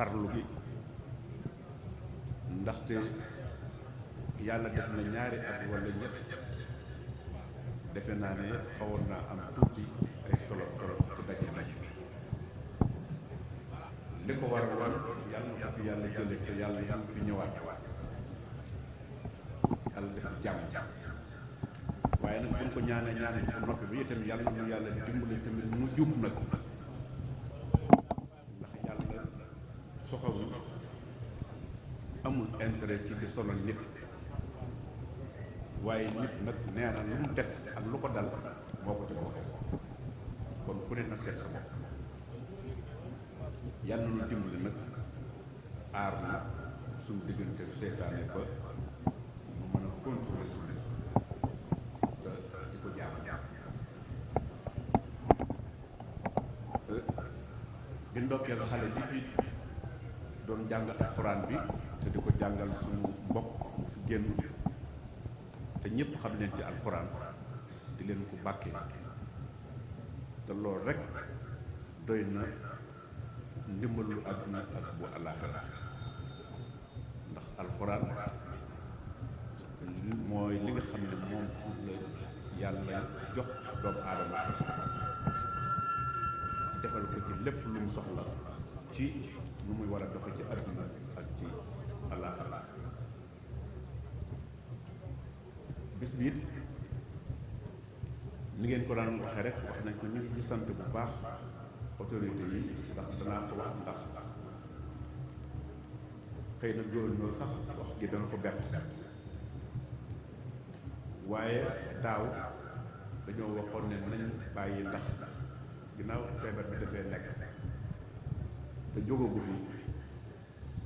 farlu gi ndaxte yàlla def na ñaari at wala ñett defe naa ne xawoon naa am tuuti ay tolof tolof ci daje nañ li ko war a wan yàlla na ko fi yàlla jële te yàlla ñu fi ñëwaat yàlla def jàmm waaye nag buñ ko ñaanee ñaan ko noppi bi itam yàlla nu yàlla dimbali tamit mu jub nag ndax yàlla soxawul amul intérêt ci di sonal nit waaye nit nag nee na lu mu def ak lu ko dal moo ko teg boppam kon ku ne na seet sa bopp yàlla nu dimbali nag aar na suñu diggante seytaane ba mu mën a contrôler suñu te di ko jaam di ndokkeel xale bi fi doon jàng alxuraan bi te di ko jàngal suñu mbokk mu fi génn te ñëpp xam leen ci alxuraan di leen ko bàkkee te loolu rek doy na ndimbalul àdduna ak bu àllaaxira ndax alxuraan mooy li nga xam ne moom la yàlla jox doomu aadama defal ko ci lépp lu mu soxla ci nu muy war a doxe ci àdduna ak ci àllaaxira bis bi it ni ngeen ko daan waxee rek wax nañ ko ñu ngi ci sant bu baax autorité yi ndax danaa ko wax ndax xëy na gouverneur sax wax gi dana ko bett waaye daaw dañoo waxoon ne nañ bàyyi ndax ginnaaw feebar bi dafee nekk te jógagu fi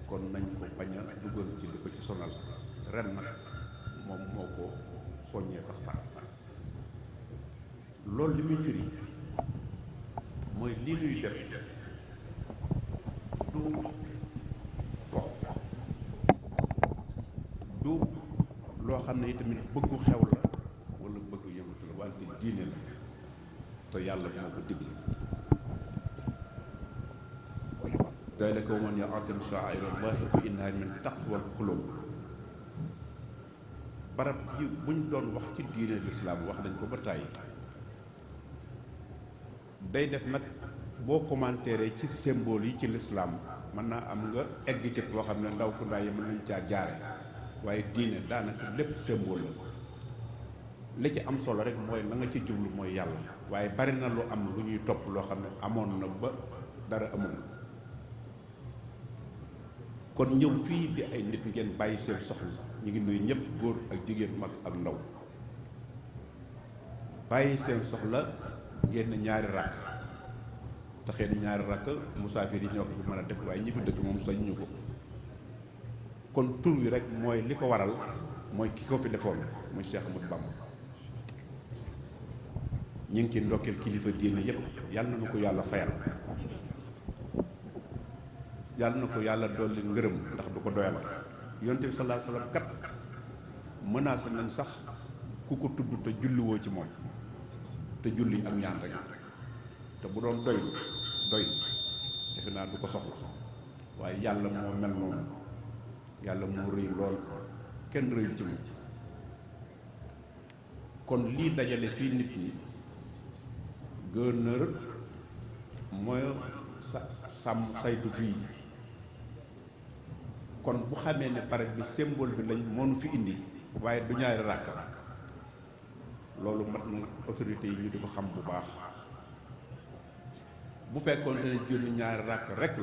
kon nañ ko bañ a dugal ci li ko ci sonal ren nag moom moo ko soññee sax far loolu li muy firi mooy li ñuy def du fo du loo xam ne itamit bëggu xew la wala bëggu yëngatu la wante diine la te yàlla moo ko digle dalika wa man ya'zim sha'a'ira llahi fa innaha min taqwal qulub barab yi buñ doon wax ci diine lislaam wax nañ ko ba tàyyi day def nag boo commentaire ci symbole yi ci lislaam mën naa am nga egg ci foo xam ne ndaw ku ndaay yi mën nañ caa jaare waaye diine daanaka lépp symbole la li ci am solo rek mooy la nga ci jublu mooy yàlla waaye bari na lu am lu ñuy topp loo xam ne amoon na ba dara amul kon ñëw fii di ay nit ngeen bàyyi seen soxla ñu ngi nuyu ñëpp góor ak jigéen mag ak ndaw bàyyi seen soxla ngeen ne ñaari ràkk te xëy na ñaari ràkk musaafir yi ñoo ko fi mën a def waaye ñi fi dëkk moom sañ ñu ko kon tur wi rek mooy li ko waral mooy ki ko fi defoon muy Cheikh Ahmadou Bamba ñu ngi ci ndokkeel kilifa diine yépp yàlla na ko yàlla fayal yàlla na ko yàlla dolli ngërëm ndax du ko doyal yonent bi sallallahu alayhi wasallam kat menacé nañ sax ku ko tudd te julliwoo ci moom te julli ak ñaan rek te bu doon doy defe naa du ko soxla waaye yàlla moo mel noonu yàlla moo rëy lool kenn rëyul ci moom kon lii dajale fii nit ñi gouverneur mooy sàmm saytu fii kon bu xamee ne pare bi symbole bi lañ moonu fi indi waaye du ñaari ràkka loolu mat na autorité yi ñu di ko xam bu baax bu fekkoon te ne julli ñaari ràkk rek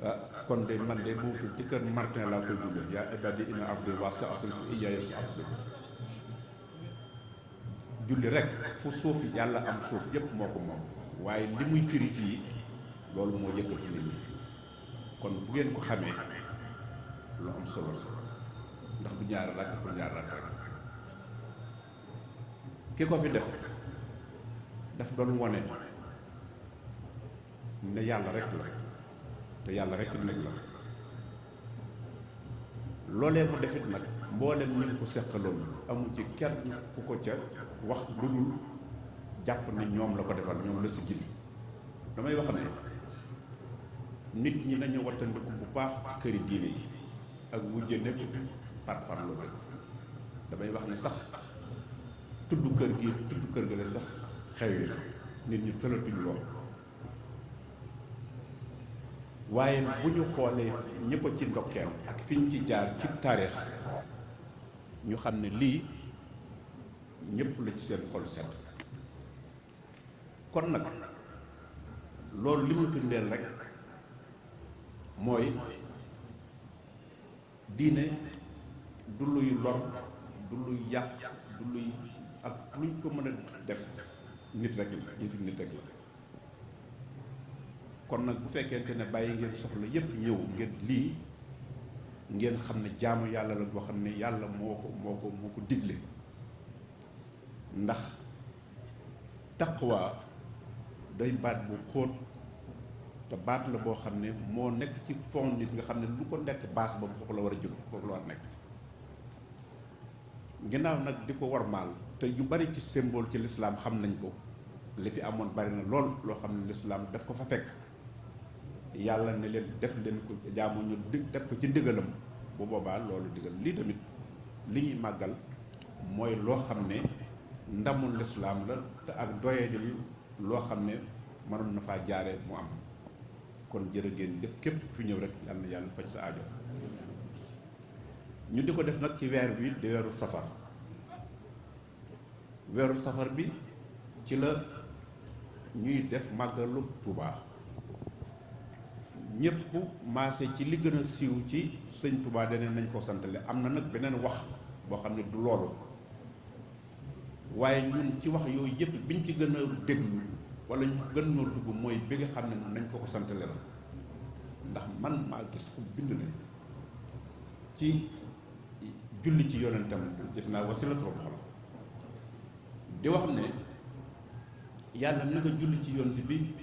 la kon de man de bu ci kër Martin laa koy jullee yaa ibadi inna ardi wasi'atun fa iyaya fa'budun julli rek fu suuf yàlla am suuf yépp moo ko moom waaye li muy firi fii loolu moo yëkkati nit ñi kon bu ngeen ko xamee lu am solo la ndax du ñaari rakk pour ñaari rakk rek ki ko fi daf doon wone ne yàlla rek la te yàlla rek nag la loolee mu defit nag mboolem ñu ngi ko seqaloon amu ci kenn ku ko ca wax lu dul jàpp ne ñoom la ko defal ñoom la si gil damay wax ne nit ñi nañu wattandiku bu baax ci këri diine yi ak wujje nekku fi parloo nekku fi damay wax ne sax tudd kër gi tudd kër ga la sax xew yi la nit ñi tëlatuñ lool waaye bu ñu xoolee ñi ko ci ndokkeel ak fi ñu ci jaar ci taarix ñu xam ne lii ñëpp la ci seen xol sedd kon nag loolu li mu firndeel rek mooy diine du luy lor du luy yàq du luy ak luñ ko mën a def nit rek la yëfi nit rek la kon nag bu fekkente ne bàyyi ngeen soxla yépp ñëw ngeen lii ngeen xam ne jaamu yàlla la boo xam ne yàlla moo ko digle ndax taqwa day baat bu xóot te baat la boo xam ne moo nekk ci fond nit nga xam ne lu ko nekk baas ba foofu la war a jóge foofu la war a nekk ginnaaw nag di ko warmaal te yu bari ci symbole ci lislaam xam nañ ko li fi amoon bari na lool loo xam ne lislaam daf ko fa fekk yàlla ne leen def leen ko jaamu ñu def ko ci ndigalam bu boobaa loolu digal lii tamit li ñuy màggal mooy loo xam ne ndamul lislaam la te ak doyadil loo xam ne mënoon na faa jaare mu am kon jërë ngeen jëf képp fi ñëw rek yàlla na yàlla faj sa aajo ñu di ko def nag ci weer wi di weeru safar bi ci la ñuy def màggalu Tuubaa ñëpp maase ci li gën a siiw ci sëñ Tuubaa daneen nañ ko santale am na nag beneen wax boo xam ne du loolu waaye ñun ci wax yooyu yëpp biñ ci gën a déglu wala ñu gën noo dugg mooy bi nga xam ne nañ ko santale la ndax man maa gis fu bind ne ci julli ci yonentam def naa wasilatul xol di wax ne yàlla na nga julli ci yonent bi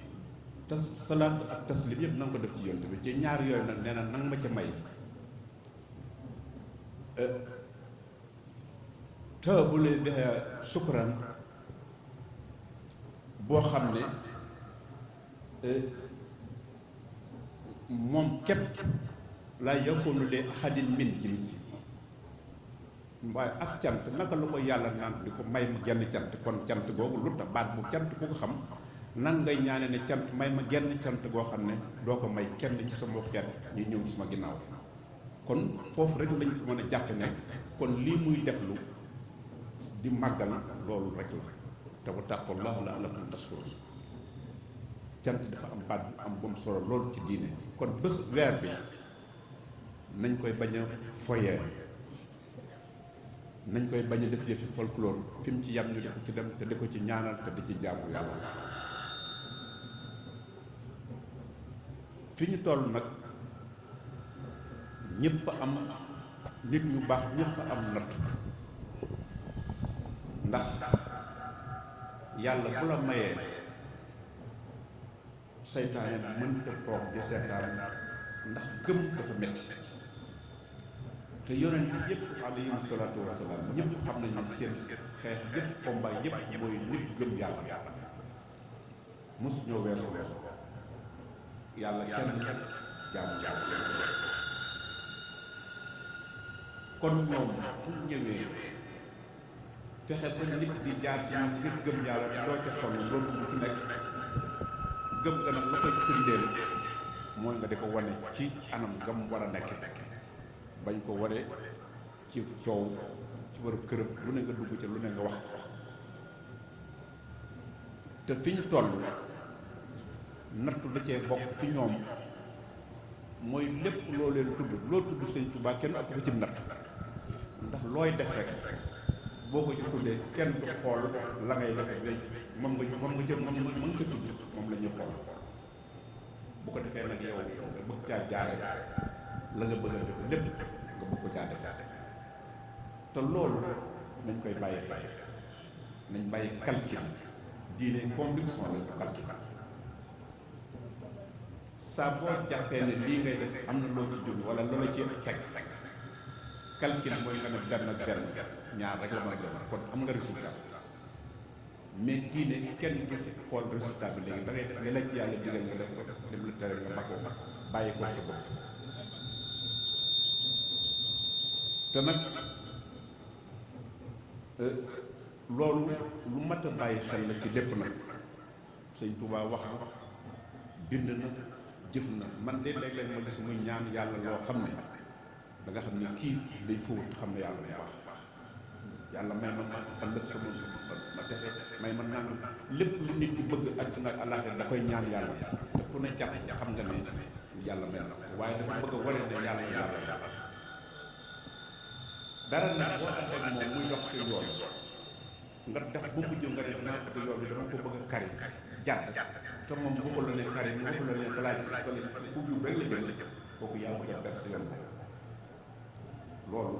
salaat ak taslim yëpp na nga ko def ci yonent bi ci ñaar yooyu nag nee na nanga ma ca may taabulee biha sukran boo xam ne moom képp laa yakunu li ahadin min jinsi waaye ak cant naka la ko yàlla naan di ko may ma genn cant kon cant googu lu tax baat bu cant ku ko xam nan ngay ñaane ne cant may ma genn cant goo xam ne doo ko may kenn ci sama xeet ñi ñëw sama ginnaaw kon foofu rek lañ ko mën a jàpp ne kon lii muy deflu di màggal loolu rek la te wattaqullah la'allakum tashkurun cant dafa am baat bu am bom solo loolu ci diine kon bés weer bi nañ koy bañ a foyee nañ koy bañ a def yëfi folklore fi mu ci yam ñu di ko ci dem te di ko ci ñaanal te di ci jaamu yàlla fi ñu toll nag ñëpp am nit ñu baax ñëpp am natt ndax yàlla bu la mayee seytaane mënta toog di seetaan ndax gëm dafa metti te yonent yëpp alayhim salaatu wasalaam ñëpp xam nañ ne seen xeex yëpp combat yëpp mooy nit gëm yàlla mosu ñoo weesu loolu yàlla kenn jaamu yàlla kon ñoom bu ñëwee fexe ba nit di jaar ci ñoom ngir gëm yàlla te doo ca sonn loolu bu fi nekk gëm nga nag la koy firndeel mooy nga di ko wane ci anam gam war a nekke bañ ko wane ci coow ci bërëb kërëb lu ne nga dugg ca lu ne nga wax te fi ñu toll nattu da cee bokk ci ñoom mooy lépp loo leen tudd loo tudd sëñ Tuubaa kenn ëpp ko ci natt ndax looy def rek boo ko ci tuddee kenn du xool la ngay def rek moom nga ca tudd moom la ñuy xool bu ko defee nag yow nga bëgg caa jaare la nga bëgg a def lépp nga bëgg ko caa def te loolu nañ koy bàyyi xel nañ bàyyi calcul diine conviction la du calcul saa boo jàppee ne lii ngay def am na loo ci jublu wala loola ci fekk calcul mooy nga ne benn ak benn ñaar rek la mën a doon kon am nga résultat mais diine kenn du xool résultat bi léegi da ngay def li la ci yàlla digal nga def ko dem la tere nga mbakoo bàyyi ko sa bopp te nag loolu lu mat a bàyyi xel la ci lépp nag. sëñ Tuubaa wax na bind na jëf na man de léeg-léeg ma gis muy ñaan yàlla loo xam ne da nga xam ne kii day fóot xam ne yàlla bu baax yàlla may ma ëllëg sama ma texe may ma nangam lépp lu nit di bëgg àdduna ak àllaaxira da koy ñaan yàlla te ku ne jàpp xam nga ne yàlla mel na ko waaye dafa bëgg a wane ne yàlla dara nag boo ànd ak moom muy dox ci yoon nga def ba mujj nga ne dinaa bëgg yoon bi dama ko bëgg a kari jàdd te moom waxul la ne kari mu waxul la ne falaaj fu jub rek la jëm kooku yaa bëgg a ber si yoon loolu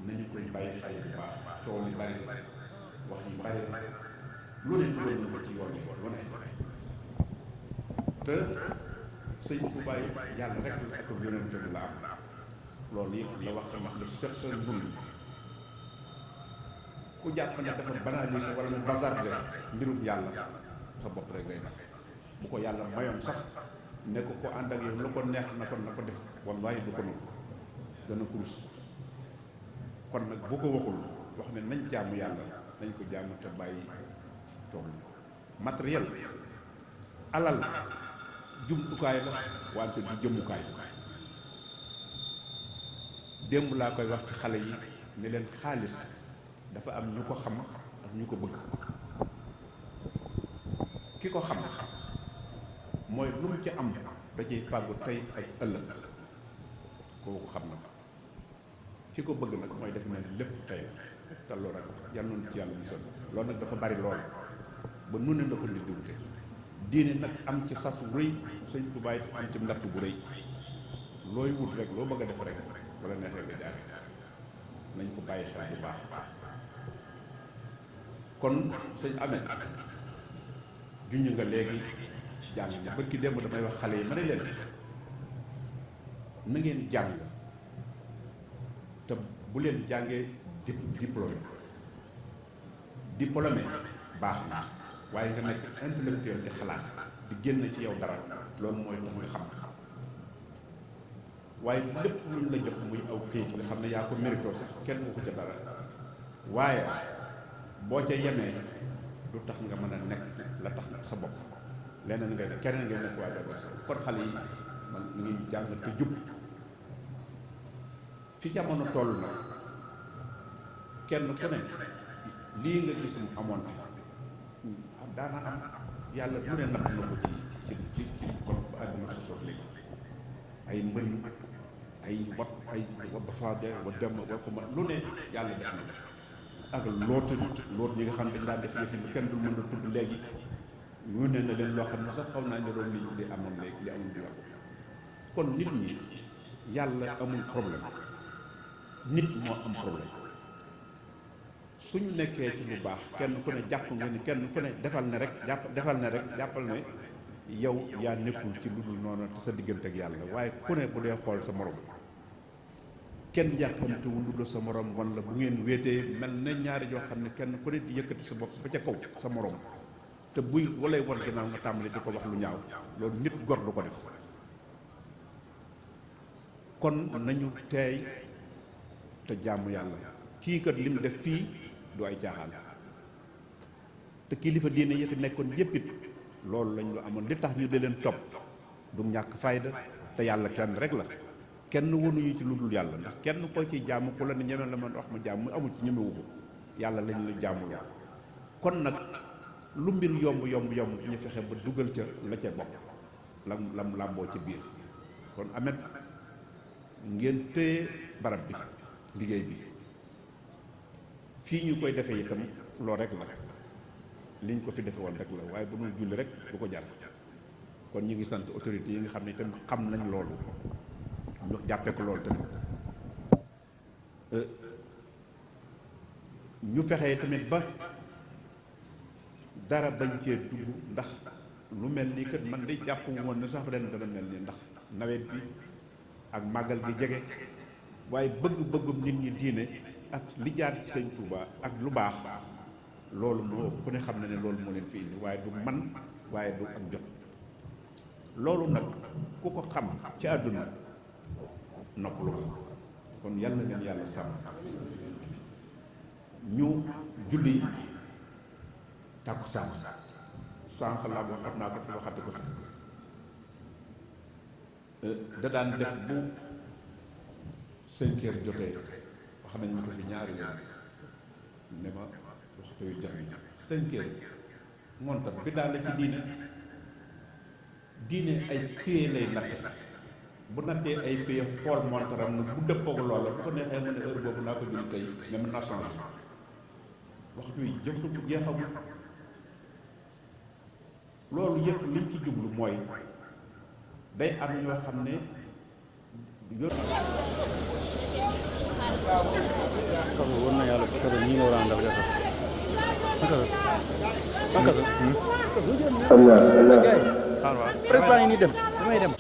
nañu koy bàyyi xel bu baax coow li bari wax yi bari lu ne dugal nañ ko ci yoon yi lu ne te sëñ Tuubaa yàlla rek la ak yonent bi la am loolu yëpp la wax lu certain nun ku jàpp ne dafa banaliser wala mu bazarder mbirum yàlla sa bopp rek ngay def bu ko yàlla mayoon sax ne ko ànd ak yow lu ko neex na ko def wallaahi du ko noonu dana kurus kon nag bu ko waxul wax ne nañ jaamu yàlla nañ ko jaamu te bàyyi toog ni matériel alal jumtukaay la wante du jëmukaay démb laa koy wax ci xale yi ne leen xaalis dafa am ñu ko xam ak ñu ko bëgg ki ko xam mooy lu mu ci am da ciy fàggu tey ak ëllëg kooku xam na ko ki ko bëgg nag mooy def na lépp tey la te loolu rek yal nañu ci yàlla musal loolu nag dafa bari lool ba nu ne la ko nit di wute diine nag am ci sas bu rëy sëñ Tuubaa it am ci natt bu rëy looy wut rek loo bëgg a def rek wala neexee nga jaar nañ ko bàyyi xel bu baax kon sëñ Ameth junj nga léegi ci jàng ñi barki démb damay wax xale yi ma ne leen na ngeen jàng te bu leen jàngee diplômé baax na waaye nga nekk intellectuel di xalaat di génn ci yow dara loolu mooy tax nga xam waaye lépp luñ la jox muy aw këyit nga xam ne yaa ko mérito sax kenn waxu ca dara waaye boo ca yemee du tax nga mën a nekk la tax sa bopp leneen ngay nekk keneen ngay nekk waaye doo sa kon xale yi man mi ngi jàng te jub fi jamono toll nag kenn ku ne lii nga gis mu amoon fi daana am yàlla lu ne natt na ko ci kon ba àdduna sosoot léegi ay mbënn ay wat ay wa dafaade wa dem wa ko ma lu ne yàlla def na ak loot ñi nga xam dañ daan def yëf yi lu kenn dul mën a tudd léegi yónnee na leen loo xam ne sax xaw naa ne doon li amoon léegi li amoon du yàgg kon nit ñi yàlla amul problème nit moo am problème suñu nekkee ci lu baax kenn ku ne jàpp nga ni kenn ku ne defal ne rek jàppal ne yow yaa nekkul ci lu dul noonu te sa diggante ak yàlla waaye ku ne bu dee xool sa morom kenn yàkkamtewul lu dul sa morom wan la bu ngeen wéetee mel na ñaari joo xam ne kenn ku ne di yëkkati sa bopp ba ca kaw sa morom te buy walay wan ginnaaw nga tàmbali di ko wax lu ñaaw loolu nit gor du ko def kon nañu teey te jaamu yàlla kii kat lim def fii du ay caaxaan te kilifa diine yi fi nekkoon yépp it loolu lañ lu amoon li tax ñu di leen topp du ñàkk fayda te yàlla kenn rek la kenn wanuñu ci lu dul yàlla ndax kenn koo ci jaamu ku la ne ñeme la man wax ma jaamu amul ci ñemewu ko yàlla lañ la jaamuloo kon nag lu mbir yomb ñu fexe ba dugal ca la ca bokk lam làmboo ci biir kon Ameth ngeen téye barab bi liggéey bi fii ñu koy defee itam loolu rek la liñ ko fi defe woon rek la waaye bu dul julli rek du ko jar kon ñu ngi sant autorités yi nga xam ne itam xam nañ loolu ñu jàppee ko loolu tamit ñu fexee tamit ba dara bañ cee dugg ndax lu mel nii kat man de jàpp woon na sax ren dana mel nii ndax nawet bi ak màggal gi jege waaye bëgg-bëggum nit ñi diine ak li jaar ci sëñ Touba ak lu baax loolu moo ku ne xam na ne loolu moo leen fi indi waaye du man waaye du ak jot loolu nag ku ko xam ci àdduna noppalu ko kon yàlla leen yàlla sàmm ñu julli tàkkusaan sànq laa waxat naa ko fi waxati ko fi da daan def bu 5 heures jotee wax nañ ma ko fi ñaari yoon ne ma waxtu yu jot 5 heures montar bi daal la ci diine ay pieds lay natte bu nattee ay pieds xool montaram na bu dëppoog loola bu ko neexee mu ne heure boobu naa ko julli tey mais mën naa changé waxtu yi jëm bu jeexamul loolu yëpp liñ ci jublu mooy day am ñoo xam ne war na yàlla ci kër ñi nga war a àndal gerte. Président yi nii dem damay dem.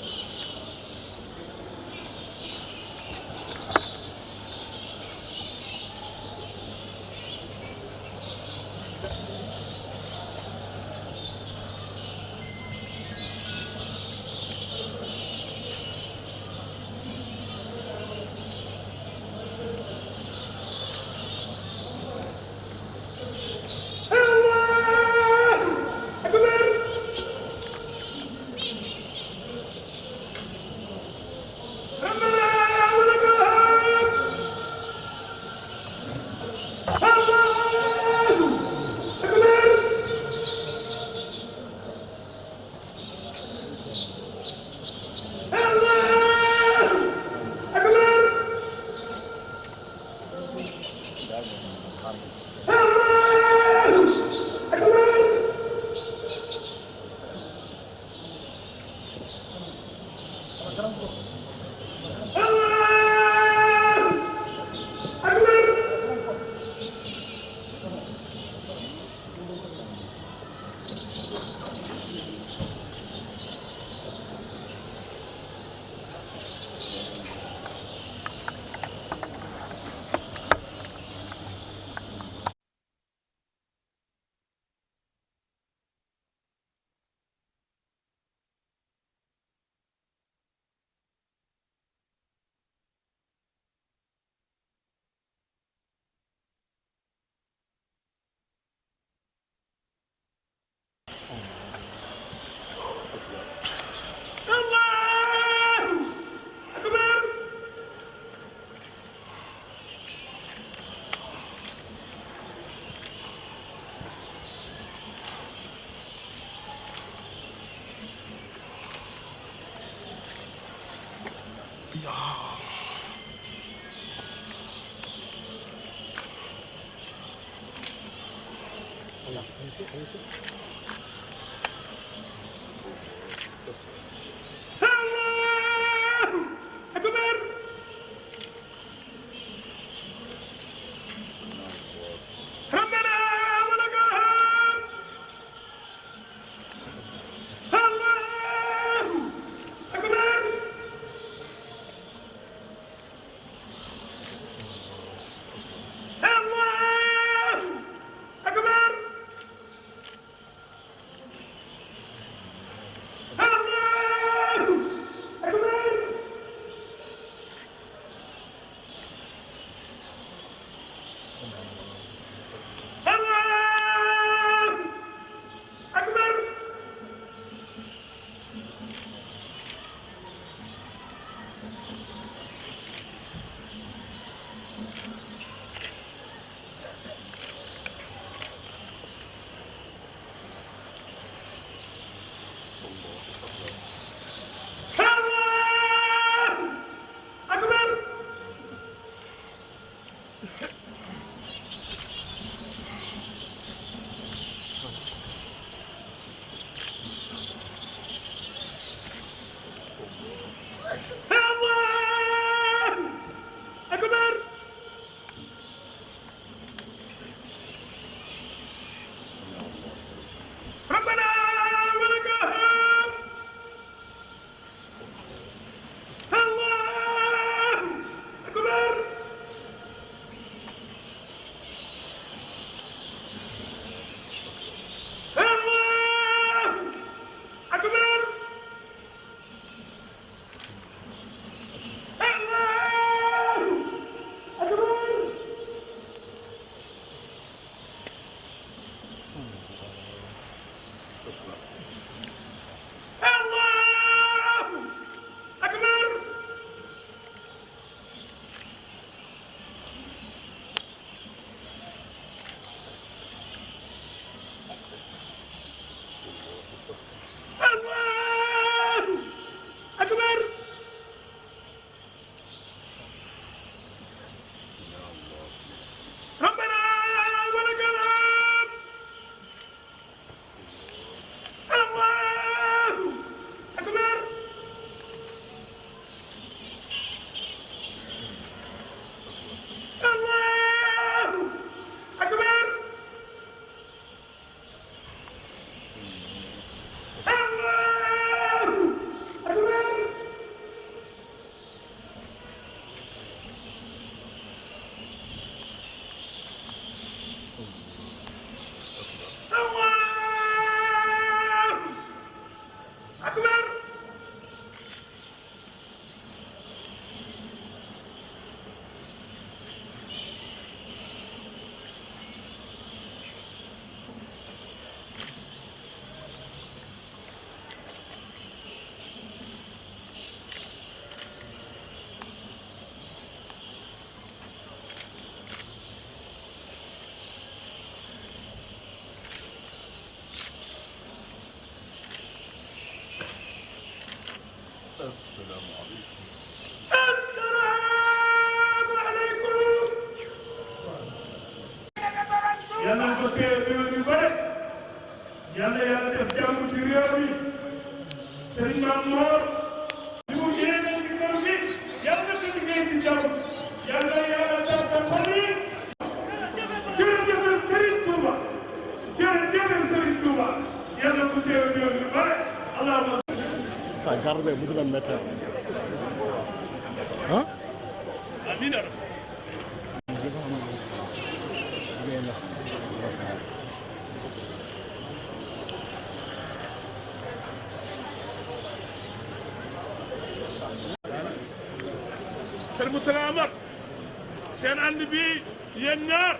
yàlla na ko teew réew yu bare yàlla yàlla def jàmm ci réew mi Serigne Mame Mor li mu yéene ci kër gi yàlla na ko liggéey ci jàmm yàlla yàlla jàppal xol yi jërëjëf Serigne Touba jërëjëf Serigne Touba yàlla na ko teew réew yu bare allahumma sa garbe bu dul métti ah amiin Sëriñ Moustapha Amar seen ànd bi yéen ñaar